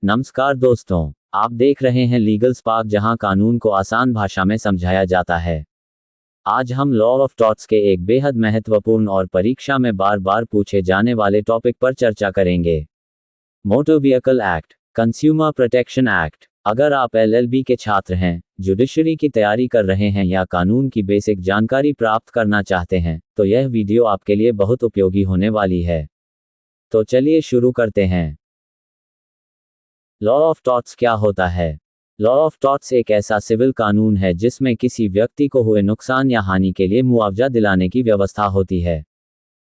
नमस्कार दोस्तों, आप देख रहे हैं लीगल स्पार्क, जहां कानून को आसान भाषा में समझाया जाता है। आज हम लॉ ऑफ टॉर्ट्स के एक बेहद महत्वपूर्ण और परीक्षा में बार बार पूछे जाने वाले टॉपिक पर चर्चा करेंगे। Motor vehicle act, consumer protection act. अगर आप एलएलबी के छात्र हैं, जुडिशरी की तैयारी कर रहे हैं या कानून की बेसिक जानकारी प्राप्त करना चाहते हैं, तो यह वीडियो आपके लिए बहुत उपयोगी होने वाली है। तो चलिए शुरू करते हैं। लॉ ऑफ टॉर्ट्स क्या होता है? लॉ ऑफ टॉर्ट्स एक ऐसा सिविल कानून है जिसमें किसी व्यक्ति को हुए नुकसान या हानि के लिए मुआवजा दिलाने की व्यवस्था होती है।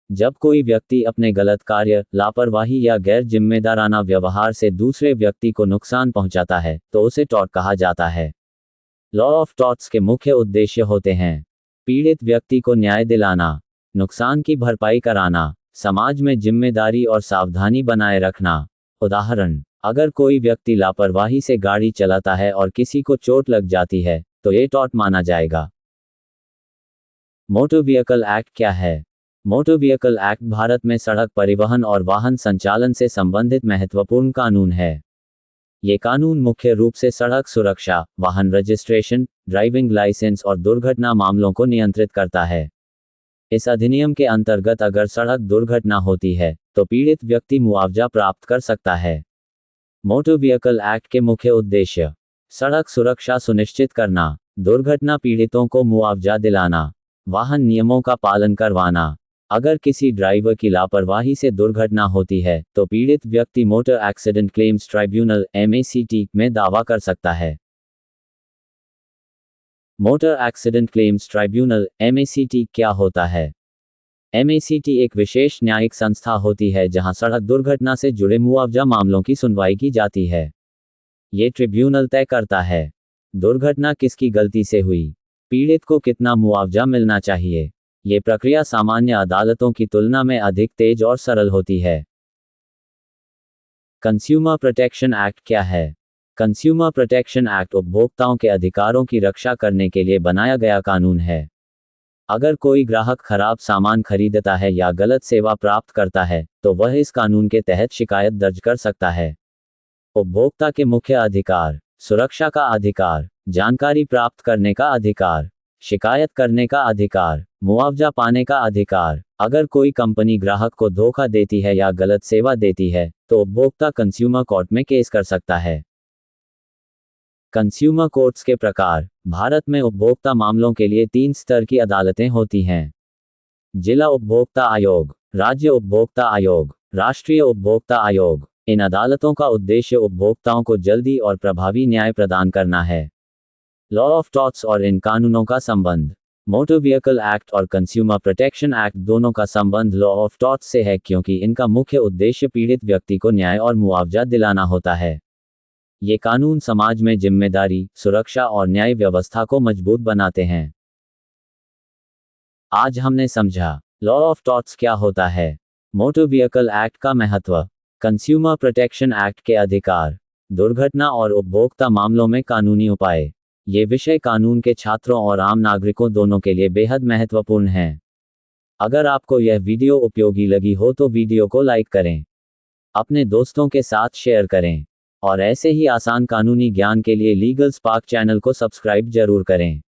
जब कोई व्यक्ति अपने गलत कार्य, लापरवाही या गैर जिम्मेदाराना व्यवहार से दूसरे व्यक्ति को नुकसान पहुंचाता है, तो उसे टॉर्ट कहा जाता है। लॉ ऑफ टॉर्ट्स के मुख्य उद्देश्य होते हैं: पीड़ित व्यक्ति को न्याय दिलाना, नुकसान की भरपाई कराना, समाज में जिम्मेदारी और सावधानी बनाए रखना। उदाहरण: अगर कोई व्यक्ति लापरवाही से गाड़ी चलाता है और किसी को चोट लग जाती है, तो ये टॉर्ट माना जाएगा। मोटर व्हीकल एक्ट क्या है? मोटर व्हीकल एक्ट भारत में सड़क परिवहन और वाहन संचालन से संबंधित महत्वपूर्ण कानून है। ये कानून मुख्य रूप से सड़क सुरक्षा, वाहन रजिस्ट्रेशन, ड्राइविंग लाइसेंस और दुर्घटना मामलों को नियंत्रित करता है। इस अधिनियम के अंतर्गत अगर सड़क दुर्घटना होती है, तो पीड़ित व्यक्ति मुआवजा प्राप्त कर सकता है। मोटर व्हीकल एक्ट के मुख्य उद्देश्य: सड़क सुरक्षा सुनिश्चित करना, दुर्घटना पीड़ितों को मुआवजा दिलाना, वाहन नियमों का पालन करवाना। अगर किसी ड्राइवर की लापरवाही से दुर्घटना होती है, तो पीड़ित व्यक्ति motor accident claims tribunal (MACT) में दावा कर सकता है। Motor accident claims tribunal (MACT) क्या होता है? MACT एक विशेष न्यायिक संस्था होती है जहां सड़क दुर्घटना से जुड़े मुआवजा मामलों की सुनवाई की जाती है। ये ट्रिब्यूनल तय करता है दुर्घटना किसकी गलती से हुई, पीड़ित को कितना मुआवजा मिलना चाहिए। ये प्रक्रिया सामान्य अदालतों की तुलना में अधिक तेज और सरल होती है। कंज्यूमर प्रोटेक्शन एक्ट क्या है? कंज्यूमर प्रोटेक्शन एक्ट उपभोक्ताओं के अधिकारों की रक्षा करने के लिए बनाया गया कानून है। अगर कोई ग्राहक खराब सामान खरीदता है या गलत सेवा प्राप्त करता है, तो वह इस कानून के तहत शिकायत दर्ज कर सकता है। उपभोक्ता के मुख्य अधिकार: सुरक्षा का अधिकार, जानकारी प्राप्त करने का अधिकार, शिकायत करने का अधिकार, मुआवजा पाने का अधिकार। अगर कोई कंपनी ग्राहक को धोखा देती है या गलत सेवा देती है, तो उपभोक्ता कंज्यूमर कोर्ट में केस कर सकता है। कंज्यूमर कोर्ट्स के प्रकार: भारत में उपभोक्ता मामलों के लिए 3 स्तर की अदालतें होती हैं: जिला उपभोक्ता आयोग, राज्य उपभोक्ता आयोग, राष्ट्रीय उपभोक्ता आयोग। इन अदालतों का उद्देश्य उपभोक्ताओं को जल्दी और प्रभावी न्याय प्रदान करना है। लॉ ऑफ टॉर्ट्स और इन कानूनों का संबंध: मोटर व्हीकल एक्ट और कंज्यूमर प्रोटेक्शन एक्ट दोनों का संबंध लॉ ऑफ टॉर्ट्स से है, क्योंकि इनका मुख्य उद्देश्य पीड़ित व्यक्ति को न्याय और मुआवजा दिलाना होता है। ये कानून समाज में जिम्मेदारी, सुरक्षा और न्याय व्यवस्था को मजबूत बनाते हैं। आज हमने समझा लॉ ऑफ टॉर्ट्स क्या होता है, मोटर व्हीकल एक्ट का महत्व, कंज्यूमर प्रोटेक्शन एक्ट के अधिकार, दुर्घटना और उपभोक्ता मामलों में कानूनी उपाय। ये विषय कानून के छात्रों और आम नागरिकों दोनों के लिए बेहद महत्वपूर्ण हैं। अगर आपको यह वीडियो उपयोगी लगी हो तो वीडियो को लाइक करें, अपने दोस्तों के साथ शेयर करें और ऐसे ही आसान कानूनी ज्ञान के लिए लीगल स्पार्क चैनल को सब्सक्राइब जरूर करें।